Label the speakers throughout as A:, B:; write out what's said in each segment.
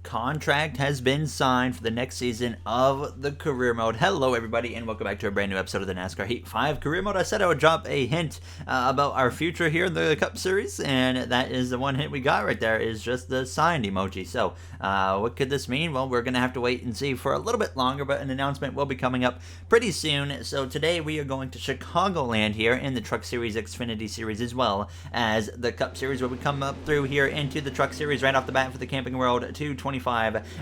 A: Contract has been signed for the next season of the career mode. Hello, everybody, and welcome back to a brand new episode of the NASCAR Heat 5 career mode. I said I would drop a hint about our future here in the Cup Series, and that is the one hint we got right there is just the signed emoji. So, what could this mean? Well, we're going to have to wait and see for a little bit longer, but an announcement will be coming up pretty soon. So, today we are going to Chicagoland here in the Truck Series Xfinity Series as well as the Cup Series, where we come up through here into the Truck Series right off the bat for the Camping World 225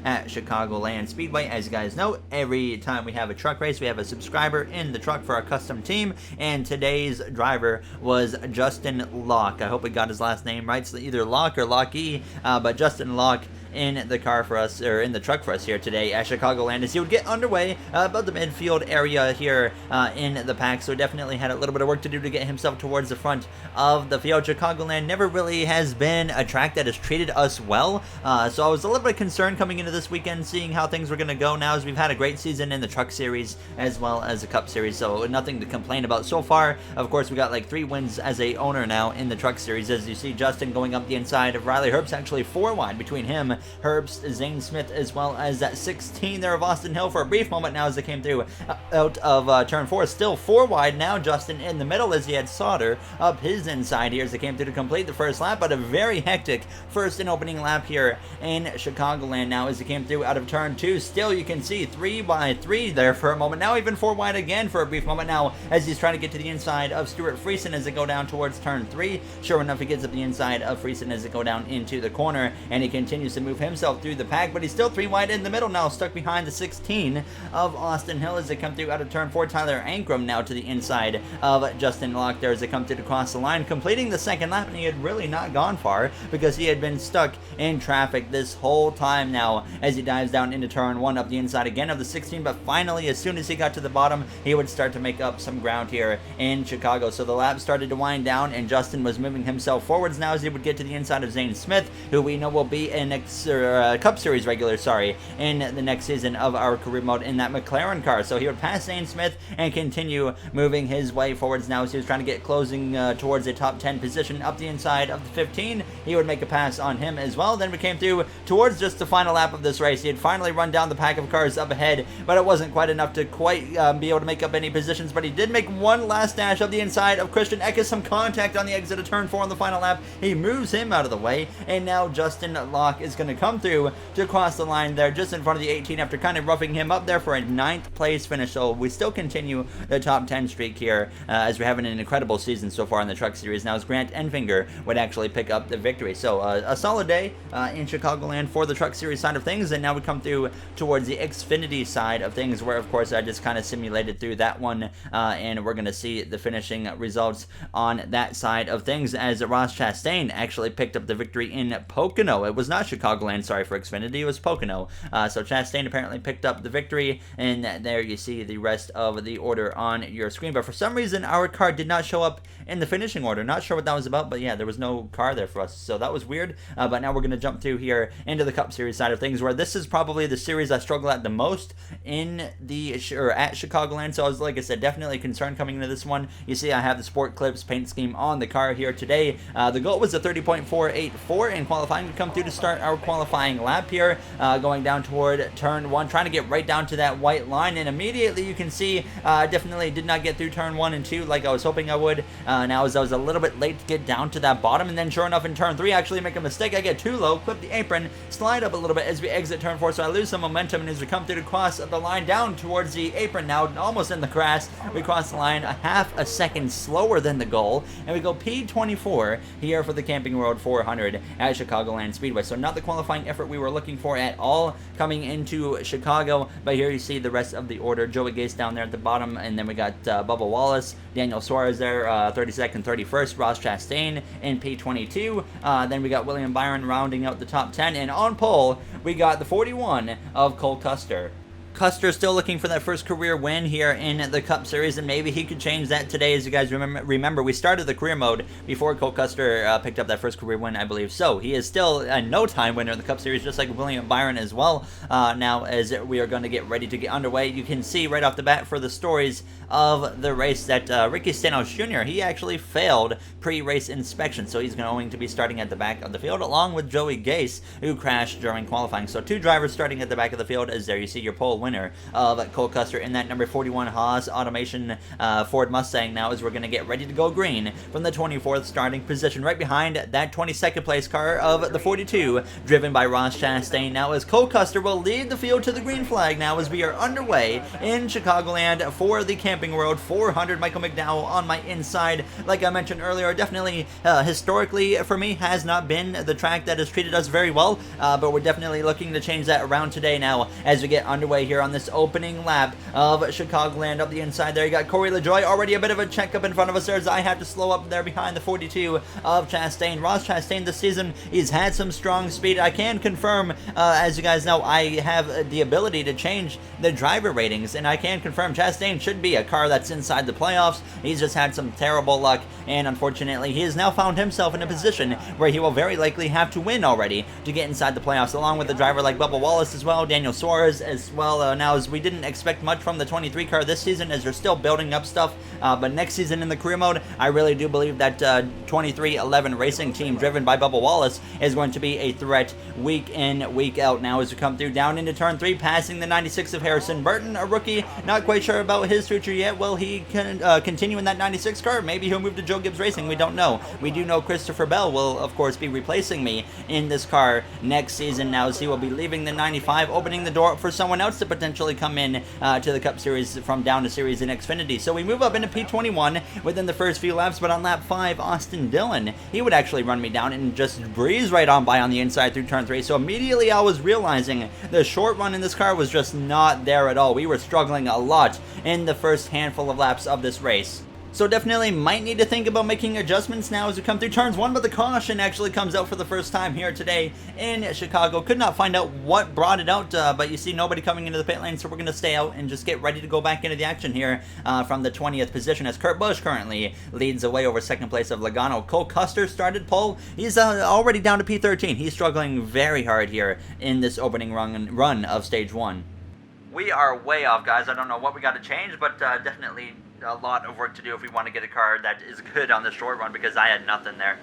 A: at Chicagoland Speedway. As you guys know, every time we have a truck race, we have a subscriber in the truck for our custom team, and today's driver was Justin Locke. I hope we got his last name right. It's either Locke or Lockee, but Justin Locke in the car for us, or in the truck for us here today at Chicagoland, as he would get underway about the midfield area here in the pack. So definitely had a little bit of work to do to get himself towards the front of the field. Chicagoland never really has been a track that has treated us well, so I was a little bit concerned coming into this weekend, seeing how things were going to go now, as we've had a great season in the Truck Series as well as the Cup Series, so nothing to complain about so far. Of course, we got like 3 wins as a owner now in the Truck Series, as you see Justin going up the inside of Riley Herbst, actually 4 wide between him, Herbst, Zane Smith, as well as that 16 there of Austin Hill for a brief moment now as they came through out of turn 4. Still 4 wide now, Justin in the middle as he had Sauter up his inside here as they came through to complete the first lap, but a very hectic first and opening lap here in Chicagoland now as he came through out of turn 2. Still, you can see 3 by 3 there for a moment, now even 4 wide again for a brief moment now as he's trying to get to the inside of Stuart Friesen as they go down towards turn 3. Sure enough, he gets up the inside of Friesen as they go down into the corner, and he continues to move himself through the pack, but he's still 3 wide in the middle now, stuck behind the 16 of Austin Hill as they come through out of turn 4. Tyler Ankrum now to the inside of Justin Locke there as they come through to cross the line, completing the second lap, and he had really not gone far because he had been stuck in traffic this whole time now as he dives down into turn 1 up the inside again of the 16, but finally, as soon as he got to the bottom, he would start to make up some ground here in Chicago. So the lap started to wind down, and Justin was moving himself forwards now as he would get to the inside of Zane Smith, who we know will be an Cup Series regular, in the next season of our career mode in that McLaren car. So he would pass Zane Smith and continue moving his way forwards now as he was trying to get closing towards a top 10 position up the inside of the 15. He would make a pass on him as well. Then we came through towards just the final lap of this race. He had finally run down the pack of cars up ahead, but it wasn't quite enough to quite be able to make up any positions, but he did make one last dash up the inside of Christian Eckes. Some contact on the exit of turn 4 on the final lap. He moves him out of the way, and now Justin Locke is going to come through to cross the line there just in front of the 18 after kind of roughing him up there for a 9th place finish. So we still continue the top 10 streak here as we're having an incredible season so far in the Truck Series now, as Grant Enfinger would actually pick up the victory. So a solid day in Chicagoland for the Truck Series side of things, and now we come through towards the Xfinity side of things, where of course I just kind of simulated through that one, and we're going to see the finishing results on that side of things as Ross Chastain actually picked up the victory in Pocono. It was not Chicagoland, sorry, for Xfinity, it was Pocono. So Chastain apparently picked up the victory, and there you see the rest of the order on your screen. But for some reason, our car did not show up in the finishing order. Not sure what that was about, but yeah, there was no car there for us, so that was weird. But now we're going to jump through here into the Cup Series side of things, where this is probably the series I struggle at the most in the at Chicagoland. So I was, like I said, definitely concerned coming into this one. You see, I have the Sport Clips paint scheme on the car here today. The goal was a 30.484 in qualifying. We come through to start our qualifying lap here, going down toward turn 1, trying to get right down to that white line, and immediately you can see definitely did not get through turn 1 and 2 like I was hoping I would. Now as I was a little bit late to get down to that bottom, and then sure enough in turn 3 I actually make a mistake. I get too low, clip the apron, slide up a little bit as we exit turn 4, so I lose some momentum, and as we come through to cross the line down towards the apron now, almost in the grass, we cross the line a half a second slower than the goal, and we go P24 here for the Camping World 400 at Chicagoland Speedway. So not the qualifying effort we were looking for at all coming into Chicago, but here you see the rest of the order. Joey Gase down there at the bottom, and then we got Bubba Wallace, Daniel Suarez there, 32nd, 31st, Ross Chastain in P22, then we got William Byron rounding out the top 10, and on pole we got the 41 of Cole Custer. Custer still looking for that first career win here in the Cup Series, and maybe he could change that today. As you guys remember, we started the career mode before Cole Custer picked up that first career win, I believe. So he is still a no-time winner in the Cup Series, just like William Byron as well. Now, as we are going to get ready to get underway, you can see right off the bat for the stories of the race that Ricky Stenhouse Jr., he actually failed pre-race inspection, so he's going to be starting at the back of the field, along with Joey Gase, who crashed during qualifying. So 2 drivers starting at the back of the field, as there you see your pole winner of Cole Custer in that number 41 Haas Automation Ford Mustang now, as we're going to get ready to go green from the 24th starting position, right behind that 22nd place car of the 42, driven by Ross Chastain. Now, as Cole Custer will lead the field to the green flag now, as we are underway in Chicagoland for the Camping World 400. Michael McDowell on my inside. Like I mentioned earlier, definitely historically for me has not been the track that has treated us very well, but we're definitely looking to change that around today now as we get underway here on this opening lap of Chicagoland. Up the inside there, you got Corey LaJoie, already a bit of a checkup in front of us there, as I have to slow up there behind the 42 of Chastain. Ross Chastain this season, he's had some strong speed. I can confirm, as you guys know, I have the ability to change the driver ratings, and I can confirm Chastain should be a car that's inside the playoffs. He's just had some terrible luck, and unfortunately he has now found himself in a position where he will very likely have to win already to get inside the playoffs, along with a driver like Bubba Wallace as well, Daniel Suarez as well. Now, as we didn't expect much from the 23 car this season, as they're still building up stuff, but next season in the career mode, I really do believe that 2311 Racing Team, driven by Bubba Wallace, is going to be a threat week in, week out. Now, as we come through down into turn 3, passing the 96 of Harrison Burton, a rookie, not quite sure about his future yet. Will he continue in that 96 car? Maybe he'll move to Joe Gibbs Racing. We don't know. We do know Christopher Bell will, of course, be replacing me in this car next season now, as he will be leaving the 95, opening the door for someone else to potentially come in to the Cup Series from down to series in Xfinity. So we move up into P21 within the first few laps, but on lap 5, Austin Dillon, he would actually run me down and just breeze right on by on the inside through turn 3. So immediately I was realizing the short run in this car was just not there at all. We were struggling a lot in the first handful of laps of this race. So definitely might need to think about making adjustments now as we come through turns 1, but the caution actually comes out for the first time here today in Chicago. Could not find out what brought it out, but you see nobody coming into the pit lane, so we're going to stay out and just get ready to go back into the action here from the 20th position, as Kurt Busch currently leads away over second place of Logano. Cole Custer started pole. He's already down to P13. He's struggling very hard here in this opening run of stage 1. We are way off, guys. I don't know what we got to change, but definitely a lot of work to do if we want to get a car that is good on the short run, because I had nothing there.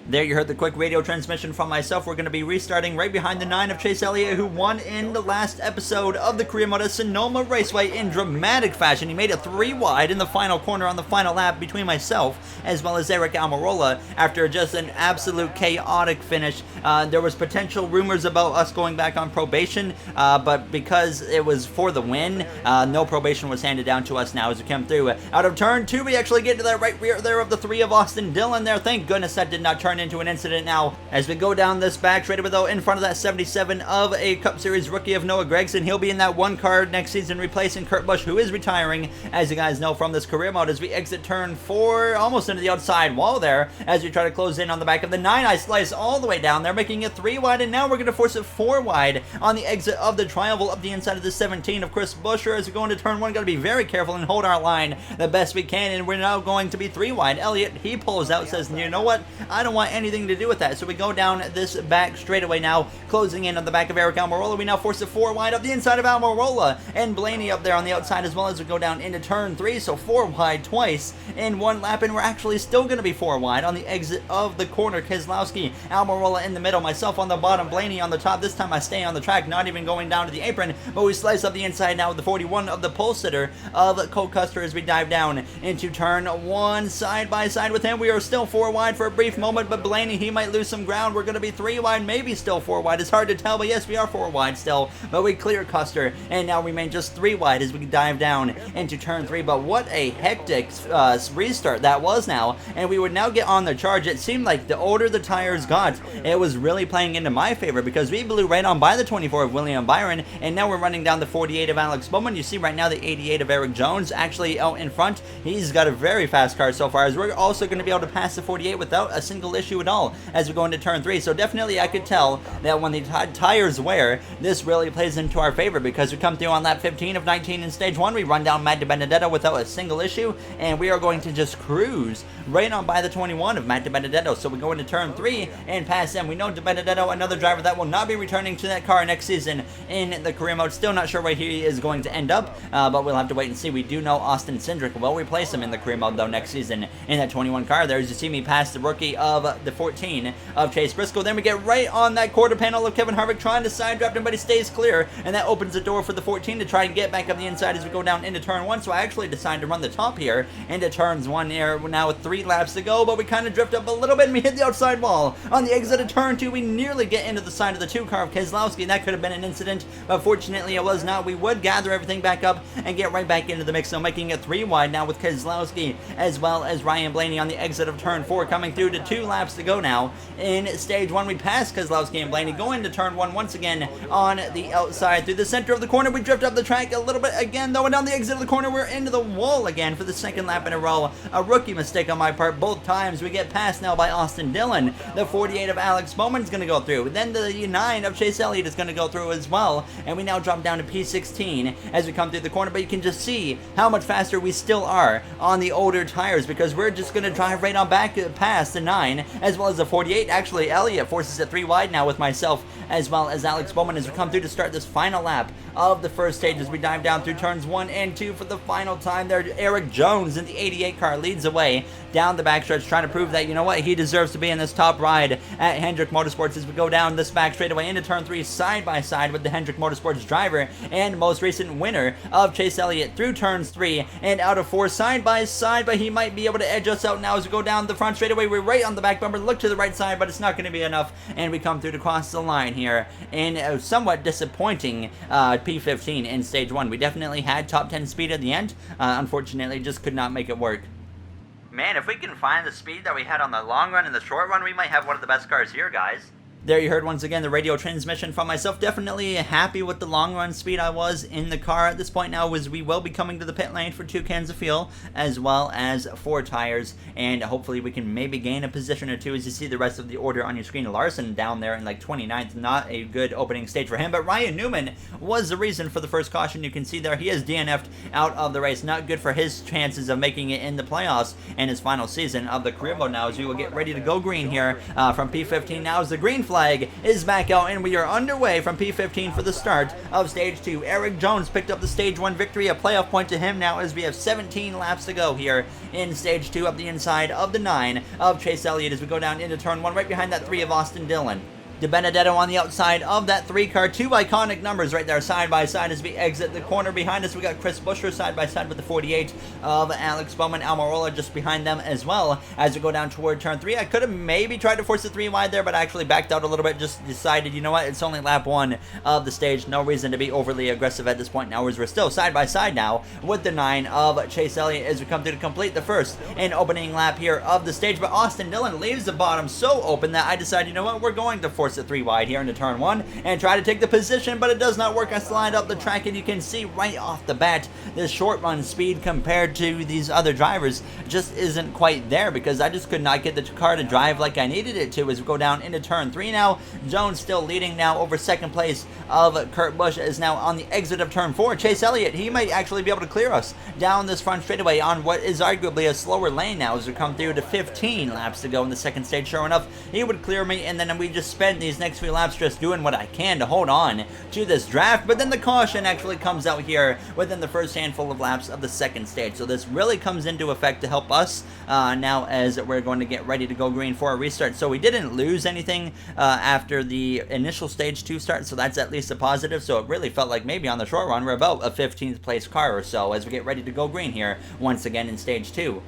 A: There you heard the quick radio transmission from myself. We're going to be restarting right behind the 9 of Chase Elliott, who won in the last episode of the career mode at Sonoma Raceway in dramatic fashion. He made it 3 wide in the final corner on the final lap between myself as well as Eric Almirola after just an absolute chaotic finish. There was potential rumors about us going back on probation, but because it was for the win, no probation was handed down to us now as we come through. Out of turn 2, we actually get to that right rear there of the 3 of Austin Dillon there. Thank goodness that did not turn into an incident now as we go down this back straight, though, in front of that 77 of a Cup Series rookie of Noah Gragson. He'll be in that 1 car next season, replacing Kurt Busch, who is retiring, as you guys know, from this career mode, as we exit turn 4, almost into the outside wall there, as we try to close in on the back of the 9. I slice all the way down there, making it 3 wide, and now we're going to force it 4 wide on the exit of the Triangle up the inside of the 17 of Chris Buescher. As we go into turn 1, got to be very careful and hold our line the best we can, and we're now going to be 3 wide. Elliott, he pulls out, says, you know what, I don't want anything to do with that. So we go down this back straightaway now, closing in on the back of Eric Almirola. We now force it 4 wide up the inside of Almirola, and Blaney up there on the outside as well, as we go down into turn 3. So 4 wide twice in 1 lap, and we're actually still going to be 4 wide on the exit of the corner. Keselowski, Almirola in the middle, myself on the bottom, Blaney on the top. This time I stay on the track, not even going down to the apron, but we slice up the inside now with the 41 of the pole sitter of Cole Custer as we dive down into turn 1 side by side with him. We are still 4 wide for a brief moment, but Blaney, he might lose some ground. We're going to be 3 wide, maybe still 4 wide. It's hard to tell, but yes, we are 4 wide still, but we clear Custer and now remain just 3 wide as we dive down into turn 3. But what a hectic restart that was now, and we would now get on the charge. It seemed like the older the tires got, it was really playing into my favor, because we blew right on by the 24 of William Byron, and now we're running down the 48 of Alex Bowman. You see right now the 88 of Eric Jones actually out in front. He's got a very fast car so far, as we're also going to be able to pass the 48 without a single issue issue at all as we go into turn 3. So definitely I could tell that when the tires wear, this really plays into our favor, because we come through on lap 15 of 19 in stage 1. We run down Matt DiBenedetto without a single issue, and we are going to just cruise right on by the 21 of Matt DiBenedetto. So we go into turn 3 and pass him. We know DiBenedetto, another driver that will not be returning to that car next season in the career mode. Still not sure where he is going to end up, but we'll have to wait and see. We do know Austin Cindric will replace him in the career mode though next season in that 21 car. There, as you see me pass the rookie of the 14 of Chase Briscoe. Then we get right on that quarter panel of Kevin Harvick trying to side draft him, but he stays clear, and that opens the door for the 14 to try and get back up the inside as we go down into turn 1. So I actually decided to run the top here into turns 1 here now with 3 laps to go, but we kind of drift up a little bit and we hit the outside wall. On the exit of turn 2, we nearly get into the side of the 2 car of Keselowski. That could have been an incident, but fortunately it was not. We would gather everything back up and get right back into the mix, so making it 3 wide now with Keselowski as well as Ryan Blaney on the exit of turn 4, coming through to 2 laps to go now. In stage 1, we pass Keselowski and Blaney, go into turn 1 once again on the outside through the center of the corner. We drift up the track a little bit again though, and down the exit of the corner we're into the wall again for the second lap in a row. A rookie mistake on my part both times. We get passed now by Austin Dillon. The 48 of Alex Bowman is going to go through. Then the 9 of Chase Elliott is going to go through as well, and we now drop down to P16 as we come through the corner, but you can just see how much faster we still are on the older tires, because we're just going to drive right on back past the 9 as well as the 48. Actually, Elliott forces it 3 wide now with myself as well as Alex Bowman as we come through to start this final lap of the first stage as we dive down through turns 1 and 2 for the final time there. Eric Jones in the 88 car leads away down the backstretch, trying to prove that, you know what, he deserves to be in this top ride at Hendrick Motorsports as we go down this back straightaway into turn 3 side by side with the Hendrick Motorsports driver and most recent winner of Chase Elliott through turns 3 and out of 4 side by side, but he might be able to edge us out now as we go down the front straightaway. We're right on the back bumper, look to the right side, but it's not going to be enough, and we come through to cross the line here in a somewhat disappointing P15 in stage 1. We definitely had top 10 speed at the end, unfortunately just could not make it work. Man, if we can find the speed that we had on the long run and the short run, we might have one of the best cars here, guys. There you heard once again the radio transmission from myself. Definitely happy with the long run speed I was in the car at this point now, as we will be coming to the pit lane for 2 cans of fuel as well as 4 tires, and hopefully we can maybe gain a position or 2. As you see the rest of the order on your screen, Larson down there in like 29th, not a good opening stage for him, but Ryan Newman was the reason for the first caution. You can see there he is DNF'd out of the race. Not good for his chances of making it in the playoffs in his final season of the career mode now, as we will get ready to go green here from P15 now as the green flag is back out, and we are underway from P15 for the start of stage 2. Eric Jones picked up the stage 1 victory, a playoff point to him now as we have 17 laps to go here in stage 2 up the inside of the 9 of Chase Elliott as we go down into turn 1 right behind that 3 of Austin Dillon. DiBenedetto on the outside of that 3 car. 2 iconic numbers right there side by side as we exit the corner. Behind us we got Chris Buescher side by side with the 48 of Alex Bowman. Almirola just behind them as well as we go down toward turn 3. I could have maybe tried to force the 3 wide there, but I actually backed out a little bit. Just decided, you know what, it's only lap 1 of the stage. No reason to be overly aggressive at this point now, as we're still side by side now with the 9 of Chase Elliott as we come through to complete the first and opening lap here of the stage. But Austin Dillon leaves the bottom so open that I decided, you know what, we're going to force the 3 wide here into turn 1 and try to take the position, but it does not work. I slide up the track, and you can see right off the bat the short run speed compared to these other drivers just isn't quite there, because I just could not get the car to drive like I needed it to as we go down into turn 3 now. Jones still leading now over second place of Kurt Busch is now on the exit of turn 4. Chase Elliott, he might actually be able to clear us down this front straightaway on what is arguably a slower lane now as we come through to 15 laps to go in the second stage. Sure enough, he would clear me, and then we just spend these next few laps just doing what I can to hold on to this draft. But then the caution actually comes out here within the first handful of laps of the second stage, so this really comes into effect to help us now as we're going to get ready to go green for a restart. So we didn't lose anything after the initial stage 2 start, so that's at least a positive. So it really felt like maybe on the short run we're about a 15th place car or so as we get ready to go green here once again in stage 2.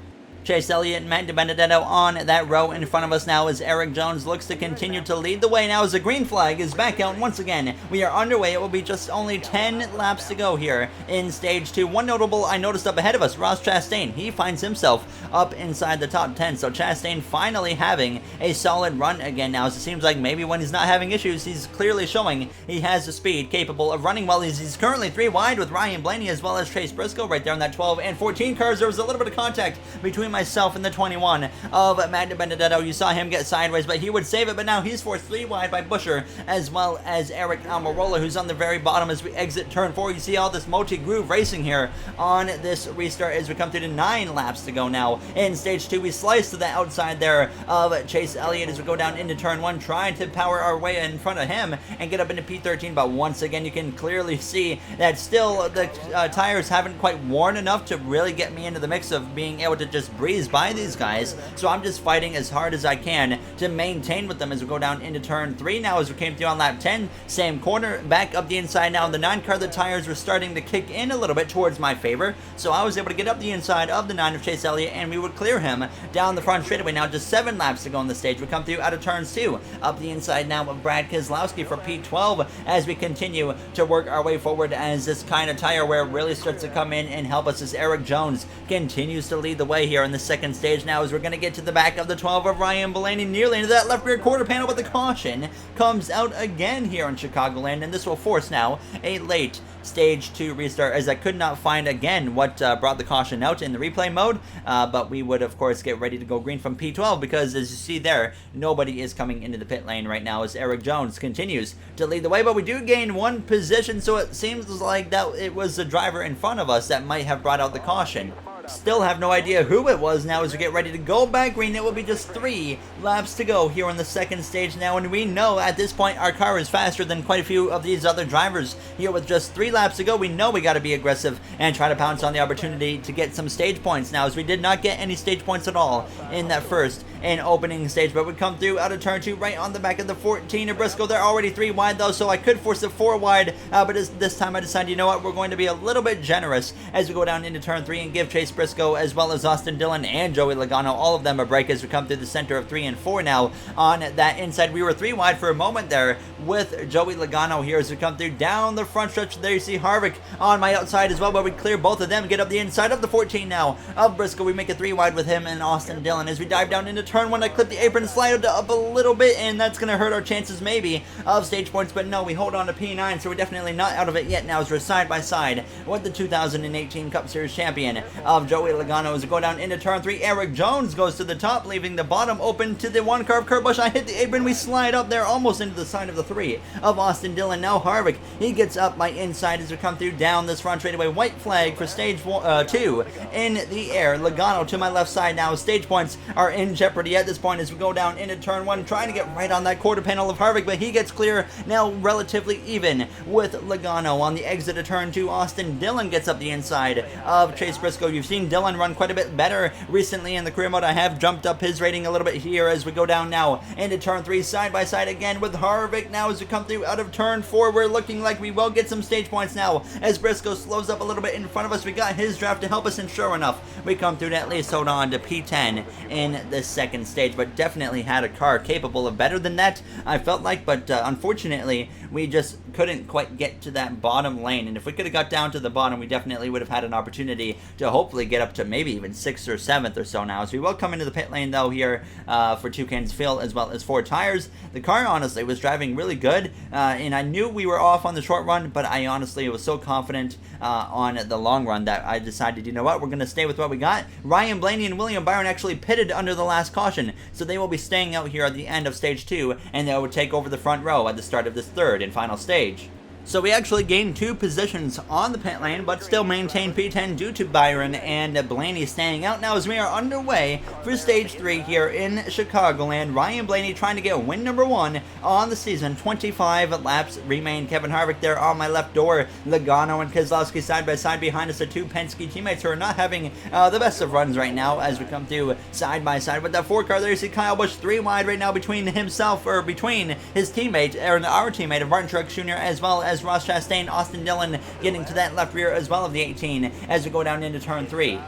A: Chase Elliott and Matt DiBenedetto on that row in front of us now as Eric Jones looks to continue to lead the way now as the green flag is back out once again. We are underway. It will be just only 10 laps to go here in stage 2. One notable I noticed up ahead of us, Ross Chastain. He finds himself up inside the top 10. So Chastain finally having a solid run again now, as it seems like maybe when he's not having issues, he's clearly showing he has the speed capable of running well. He's currently 3 wide with Ryan Blaney as well as Chase Briscoe right there on that 12 and 14 cars. There was a little bit of contact between myself in the 21 of Matt Benedetto. You saw him get sideways, but he would save it, but now he's forced 3 wide by Buscher, as well as Eric Almirola, who's on the very bottom as we exit turn 4. You see all this multi-groove racing here on this restart as we come through to 9 laps to go now. In stage 2, we slice to the outside there of Chase Elliott as we go down into turn 1, trying to power our way in front of him and get up into P13, but once again, you can clearly see that still the tires haven't quite worn enough to really get me into the mix of being able to just breeze by these guys, so I'm just fighting as hard as I can to maintain with them as we go down into turn 3 now as we came through on lap 10, same corner, back up the inside now. In the 9 car, the tires were starting to kick in a little bit towards my favor, so I was able to get up the inside of the 9 of Chase Elliott and we would clear him down the front straightaway. Now just 7 laps to go on the stage. We come through out of turns 2, up the inside now of Brad Keselowski for P12 as we continue to work our way forward as this kind of tire wear really starts to come in and help us as Eric Jones continues to lead the way here in the second stage now as we're going to get to the back of the 12 of Ryan Blaney, nearly into that left rear quarter panel, but the caution comes out again here in Chicagoland, and this will force now a late stage 2 restart as I could not find again what brought the caution out in the replay mode, but we would of course get ready to go green from P12 because as you see there, nobody is coming into the pit lane right now as Eric Jones continues to lead the way, but we do gain 1 position, so it seems like that it was the driver in front of us that might have brought out the caution. Still have no idea who it was now as we get ready to go back green. It will be just 3 laps to go here on the second stage now, and we know at this point our car is faster than quite a few of these other drivers here with just 3 laps to go. We know we got to be aggressive and try to pounce on the opportunity to get some stage points now, as we did not get any stage points at all in that first and opening stage, but we come through out of turn 2 right on the back of the 14 of Briscoe. They're already 3 wide though, so I could force it 4 wide, but this time I decided, you know what, we're going to be a little bit generous as we go down into turn 3 and give Chase Briscoe as well as Austin Dillon and Joey Logano, all of them a break as we come through the center of 3 and 4 now on that inside. We were 3 wide for a moment there with Joey Logano here as we come through down the front stretch. There you see Harvick on my outside as well, but we clear both of them, get up the inside of the 14 now of Briscoe. We make it 3 wide with him and Austin Dillon as we dive down into turn 1. I clip the apron, slide it up a little bit, and that's going to hurt our chances maybe of stage points, but no, we hold on to P9, so we're definitely not out of it yet now as we're side by side with the 2018 Cup Series champion of Joey Logano. As we go down into turn 3, Eric Jones goes to the top, leaving the bottom open to the 1 car of Kurt Busch. I hit the apron, we slide up there almost into the side of the 3 of Austin Dillon. Now Harvick, he gets up my inside as we come through down this front straightaway. White flag for stage 2 in the air. Logano to my left side now. Stage points are in jeopardy at this point as we go down into turn 1, trying to get right on that quarter panel of Harvick, but he gets clear now, relatively even with Logano. On the exit of turn 2, Austin Dillon gets up the inside of Chase Briscoe. You've seen Dillon run quite a bit better recently in the career mode. I have jumped up his rating a little bit here as we go down now into turn 3, side by side again with Harvick. Now as we come through out of turn 4, we're looking like we will get some stage points now as Briscoe slows up a little bit in front of us. We got his draft to help us, and sure enough, we come through to at least hold on to P10 in the second stage, but definitely had a car capable of better than that, I felt like, but unfortunately we just couldn't quite get to that bottom lane, and if we could have got down to the bottom, we definitely would have had an opportunity to hopefully get up to maybe even 6th or 7th or so now. So we will come into the pit lane though here for 2 cans of fuel as well as 4 tires. The car honestly was driving really good, and I knew we were off on the short run, but I honestly was so confident on the long run that I decided, you know what, we're going to stay with what we got. Ryan Blaney and William Byron actually pitted under the last caution, so they will be staying out here at the end of stage 2, and they will take over the front row at the start of this third and final stage. So we actually gained 2 positions on the pit lane, but still maintain P10 due to Byron and Blaney staying out now as we are underway for stage 3 here in Chicagoland. Ryan Blaney trying to get win number 1 on the season. 25 laps remain. Kevin Harvick there on my left door. Logano and Keselowski side by side behind us, the 2 Penske teammates who are not having the best of runs right now as we come through side by side with that 4 car there. You see Kyle Busch 3 wide right now between himself, or between his teammate, or our teammate of Martin Truex Jr. as well as Ross Chastain. Austin Dillon getting to that left rear as well of the 18 as we go down into turn 3.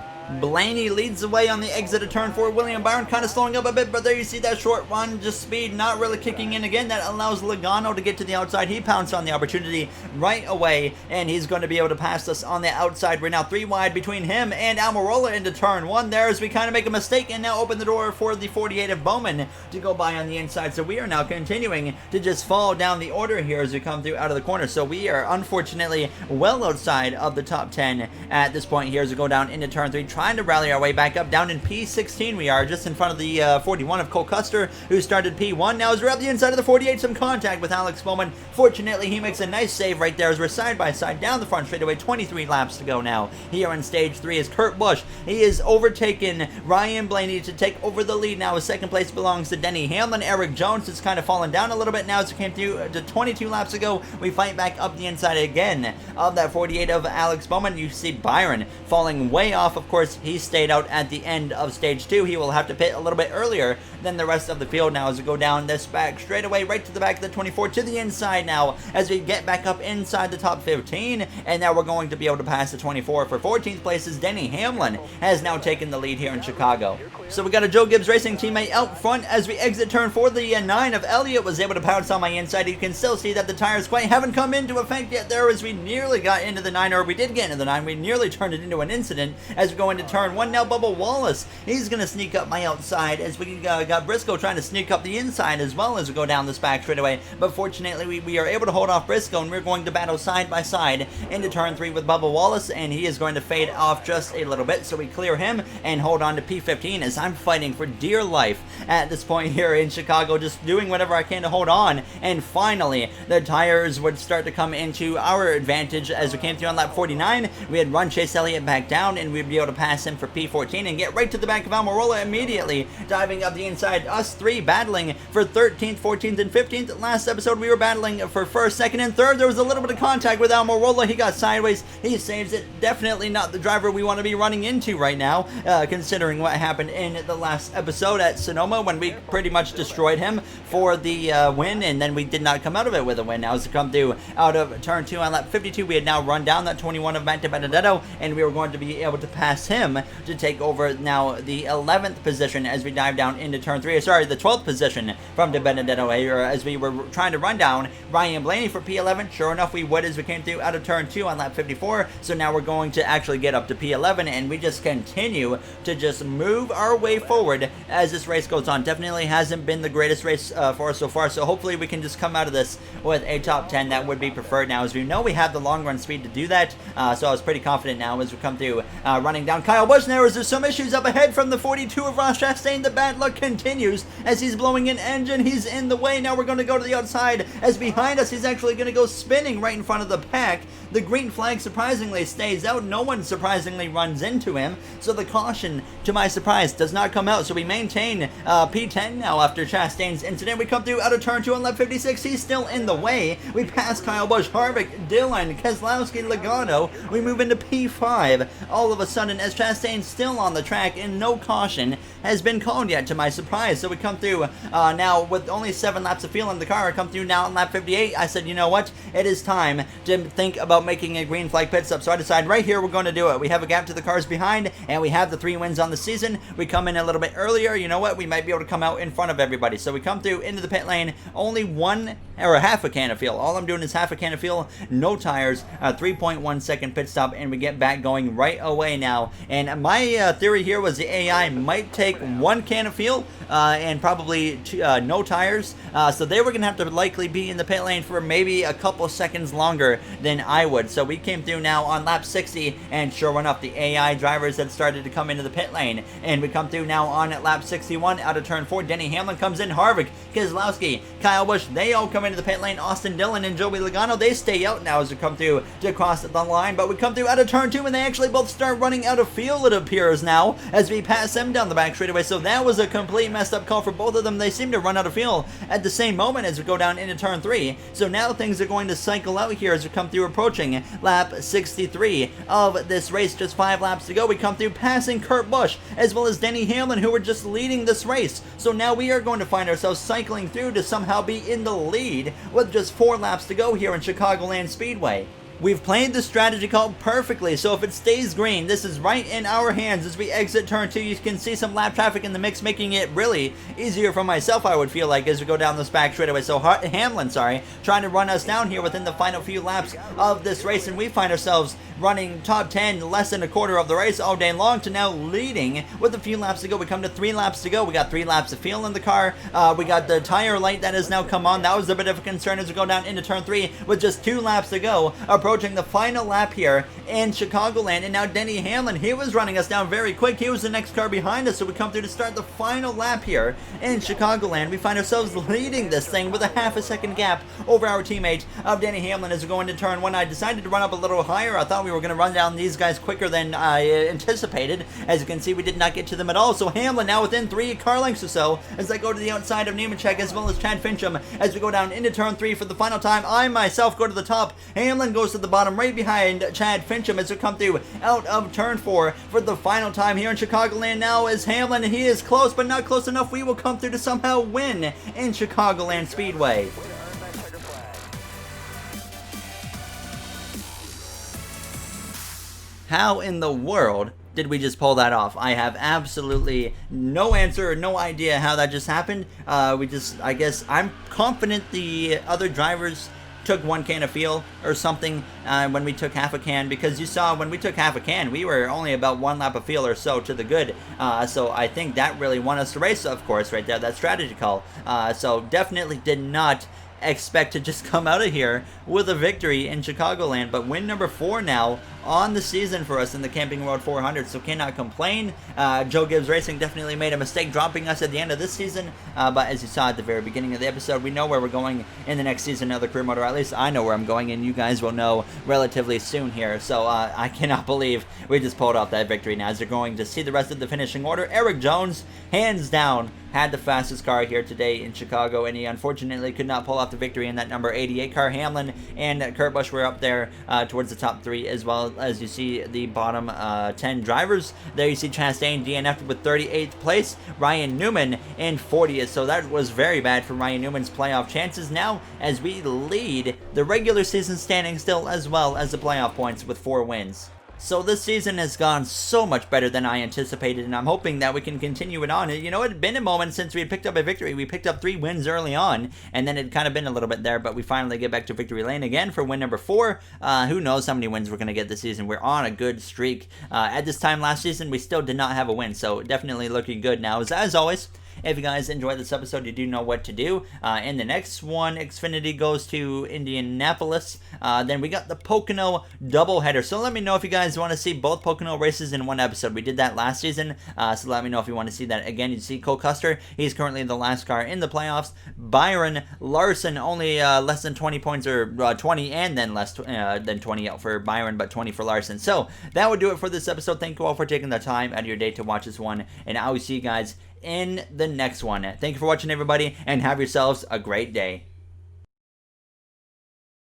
A: Blaney leads the way on the exit of turn 4. William Byron kind of slowing up a bit, but there you see that short run, just speed not really kicking in again. That allows Logano to get to the outside. He pounced on the opportunity right away, and he's going to be able to pass us on the outside. We're now 3 wide between him and Almirola into turn 1 there as we kind of make a mistake and now open the door for the 48 of Bowman to go by on the inside. So we are now continuing to just fall down the order here as we come through out of the corner. So we are unfortunately well outside of the top 10 at this point here as we go down into turn 3. trying to rally our way back up. Down in P16 we are, just in front of the 41 of Cole Custer, who started P1. Now as we're up the inside of the 48, some contact with Alex Bowman. Fortunately, he makes a nice save right there as we're side by side down the front straightaway. 23 laps to go now. Here in stage 3 is Kurt Busch. He is overtaken Ryan Blaney to take over the lead now. His second place belongs to Denny Hamlin. Eric Jones has kind of fallen down a little bit now as it came through to 22 laps ago. We fight back up the inside again of that 48 of Alex Bowman. You see Byron falling way off. Of course, he stayed out at the end of stage 2. He will have to pit a little bit earlier than the rest of the field now as we go down this back straightaway right to the back of the 24 to the inside now as we get back up inside the top 15, and now we're going to be able to pass the 24 for 14th place as Denny Hamlin has now taken the lead here in Chicago. So we got a Joe Gibbs Racing teammate out front as we exit turn 4. The 9 of Elliott was able to pounce on my inside. You can still see that the tires quite haven't come into effect yet there as we nearly got into the 9, or we did get into the 9. We nearly turned it into an incident as we go into turn 1. Now Bubba Wallace, he's going to sneak up my outside as we got Briscoe trying to sneak up the inside as well as we go down this back straightaway. But fortunately, we are able to hold off Briscoe, and we're going to battle side by side into turn 3 with Bubba Wallace, and he is going to fade off just a little bit, so we clear him and hold on to P15 as I'm fighting for dear life at this point here in Chicago, just doing whatever I can to hold on. And finally, the tires would start to come into our advantage as we came through on lap 49. We had run Chase Elliott back down, and we'd be able to pass him for P14 and get right to the back of Almirola immediately, diving up the inside. Us three battling for 13th, 14th, and 15th. Last episode, we were battling for 1st, 2nd, and 3rd. There was a little bit of contact with Almirola. He got sideways. He saves it. Definitely not the driver we want to be running into right now, considering what happened in the last episode at Sonoma when we pretty much destroyed him for the win, and then we did not come out of it with a win. Now, as we come through out of turn 2 on lap 52, we had now run down that 21 of Matt Benedetto, and we were going to be able to pass him to take over now the 11th position as we dive down into turn 3. Sorry, the 12th position from De Benedetto here as we were trying to run down Ryan Blaney for P11. Sure enough, we would as we came through out of turn 2 on lap 54. So now we're going to actually get up to P11, and we just continue to just move our way forward as this race goes on. Definitely hasn't been the greatest race for us so far, so hopefully we can just come out of this with a top 10. That would be preferred now, as we know we have the long run speed to do that. So I was pretty confident now as we come through running down Kyle Busch. Now, there's some issues up ahead from the 42 of Ross Chastain. The bad luck continues as he's blowing an engine. He's in the way. Now we're going to go to the outside as behind us he's actually going to go spinning right in front of the pack. The green flag surprisingly stays out. No one surprisingly runs into him, so the caution, to my surprise, does not come out. So we maintain P10 now after Chastain's incident. We come through out of turn 2 on lap 56. He's still in the way. We pass Kyle Busch, Harvick, Dillon, Keselowski, Logano. We move into P5 all of a sudden as Chastain's still on the track and no caution has been called yet, to my surprise. So we come through now with only 7 laps of fuel in the car. I come through now on lap 58. I said, you know what? It is time to think about making a green flag pit stop. So I decide right here we're going to do it. We have a gap to the cars behind, and we have the 3 wins on the season. We come in a little bit earlier. You know what? We might be able to come out in front of everybody. So we come through into the pit lane. Only one or half a can of fuel. All I'm doing is half a can of fuel, no tires, 3.1 second pit stop, and we get back going right away now. And my theory here was the AI might take 1 can of fuel and probably no tires. So they were going to have to likely be in the pit lane for maybe a couple seconds longer than I would. So we came through now on lap 60, and sure enough, the AI drivers had started to come into the pit lane. And we come through now on lap 61 out of turn 4. Denny Hamlin comes in, Harvick, Keselowski, Kyle Busch, they all come into the pit lane. Austin Dillon and Joey Logano, they stay out now as we come through to cross the line. But we come through out of turn 2, and they actually both start running out of fuel, it appears now, as we pass them down the back straightaway. So that was a complete messed up call for both of them. They seem to run out of fuel at the same moment as we go down into turn 3. So now things are going to cycle out here as we come through approaching lap 63 of this race. Just 5 laps to go. We come through passing Kurt Busch as well as Denny Hamlin, who were just leading this race. So now we are going to find ourselves cycling through to somehow be in the lead with just 4 laps to go here in Chicagoland Speedway. We've played the strategy call perfectly, so if it stays green, this is right in our hands as we exit turn 2. You can see some lap traffic in the mix, making it really easier for myself, I would feel like, as we go down this back straightaway. So Hamlin, trying to run us down here within the final few laps of this race, and we find ourselves running top 10 less than a quarter of the race all day long to now leading with a few laps to go. We come to 3 laps to go. We got 3 laps of fuel in the car. We got the tire light that has now come on. That was a bit of a concern as we go down into turn 3 with just 2 laps to go, approaching the final lap here in Chicagoland. And now Denny Hamlin, he was running us down very quick. He was the next car behind us, so we come through to start the final lap here in Chicagoland. We find ourselves leading this thing with a half a second gap over our teammate of Denny Hamlin as we go into turn 1. I decided to run up a little higher. I thought we were going to run down these guys quicker than I anticipated. As you can see, we did not get to them at all. So Hamlin now within 3 car lengths or so as I go to the outside of Nemechek as well as Chad Fincham as we go down into turn 3 for the final time. I myself go to the top. Hamlin goes to the bottom right behind Chad Fincham as we come through out of turn 4 for the final time here in Chicagoland. Now is Hamlin. He is close, but not close enough. We will come through to somehow win in Chicagoland Speedway. How in the world did we just pull that off? I have absolutely no answer or no idea how that just happened. I guess I'm confident the other drivers took 1 can of fuel or something when we took half a can, because you saw when we took half a can we were only about 1 lap of fuel or so to the good, so I think that really won us the race, of course, right there, that strategy call. So definitely did not expect to just come out of here with a victory in Chicagoland, but win number 4 now on the season for us in the Camping World 400, so cannot complain. Joe Gibbs Racing definitely made a mistake dropping us at the end of this season, but as you saw at the very beginning of the episode, we know where we're going in the next season of the career mode, or at least I know where I'm going, and you guys will know relatively soon here. So I cannot believe we just pulled off that victory. Now as you're going to see the rest of the finishing order, Eric Jones, hands down, had the fastest car here today in Chicago, and he unfortunately could not pull off the victory in that number 88 car. Hamlin and Kurt Busch were up there towards the top 3, as well as you see the bottom 10 drivers. There you see Chastain DNF'd with 38th place, Ryan Newman in 40th, so that was very bad for Ryan Newman's playoff chances now as we lead the regular season standing still, as well as the playoff points with 4 wins. So this season has gone so much better than I anticipated, and I'm hoping that we can continue it on. You know, it had been a moment since we had picked up a victory. We picked up 3 wins early on, and then it kind of been a little bit there, but we finally get back to victory lane again for win number 4. Who knows how many wins we're going to get this season. We're on a good streak. At this time last season, we still did not have a win, so definitely looking good now. As always, if you guys enjoyed this episode, you do know what to do. In the next one, Xfinity goes to Indianapolis. Then we got the Pocono doubleheader. So let me know if you guys want to see both Pocono races in one episode. We did that last season, so let me know if you want to see that again. You see Cole Custer, he's currently the last car in the playoffs. Byron Larson, only less than 20 points, or 20 and then less than 20 out for Byron, but 20 for Larson. So that would do it for this episode. Thank you all for taking the time out of your day to watch this one, and I will see you guys in the next one. Thank you for watching, everybody, and have yourselves a great day.